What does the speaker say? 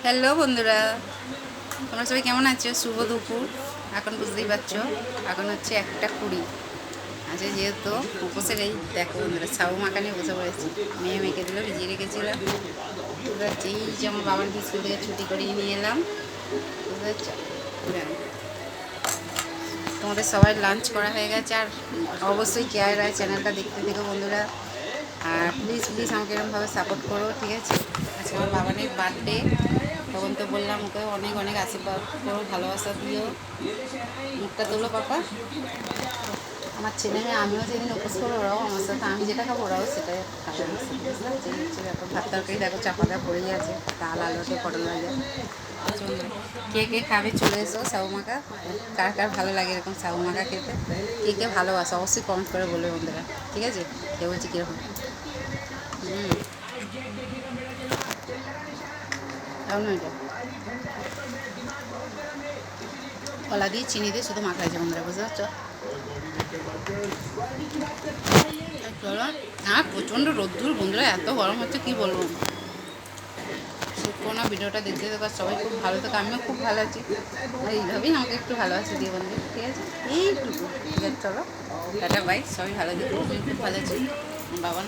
Hello বন্ধুরা, তোমরা সবাই কেমন আছো? শুভ দুপুর। এখন বুঝতেই পারছো এখন হচ্ছে 1:20। আচ্ছা, যেহেতু উপোসের এই দেখো বন্ধুরা, সাবু মাখা নিয়ে বসে পড়েছি। মেয়ে মেখে দিল, ভিজিয়ে রেখেছিলাম। বুঝতে পারছি, এই যে আমার বাবার স্কুল থেকে ছুটি করিয়ে নিয়ে এলাম। বুঝতে পারছো, তোমাদের সবাই লাঞ্চ করা হয়ে গেছে। আর অবশ্যই কেয়ার রায় চ্যানেলটা দেখতে থেকো বন্ধুরা। আর প্লিজ প্লিজ আমাকে এরকমভাবে সাপোর্ট করো, ঠিক আছে? আজকে আমার বাবানের বার্থডে, তখন তো বললাম ওকে অনেক অনেক আশীর্বাদ করো, ভালোবাসা দিও। মুখটা তোলো পাপা। আমার ছেলে মেয়ে, আমিও যেদিন উপোস করবো ওরাও আমার সাথে, আমি যেটা খাবো ওরাও সেটাই খাবে। বুঝলাম, যে হচ্ছে ব্যাপার। ভাত তরকারি দেখো চাপাটা পড়েই আছে, ডাল আলুতে পটল ভাজা। কে কে খাবে চলে এসো সাবু মাখা। কার কার ভালো লাগে এরকম সাবু মাখা খেতে, কে কে ভালোবাসো অবশ্যই কমেন্ট করে বলবে বন্ধুরা, ঠিক আছে? কে বলছি কীরকম। এটা কলা দিয়ে চিনি দিয়ে শুধু মাখা হয়েছে বন্ধুরা, বুঝতে পারছো? চলো। হ্যাঁ, প্রচণ্ড রোদ্দুর বন্ধুরা, এত গরম হচ্ছে কি বলবো। শুক্রো না, ভিডিওটা দেখতে দেখো, সবাই খুব ভালো থাকে, আমিও খুব ভালো আছি। আর এইভাবেই আমাকে একটু ভালোবাসা দিয়ে বন্ধু, ঠিক আছে? এইটুকু, ঠিক আছে? চলো টাটা বাই, সবাই ভালো দেখো, আমি খুব ভালো আছি। বাবা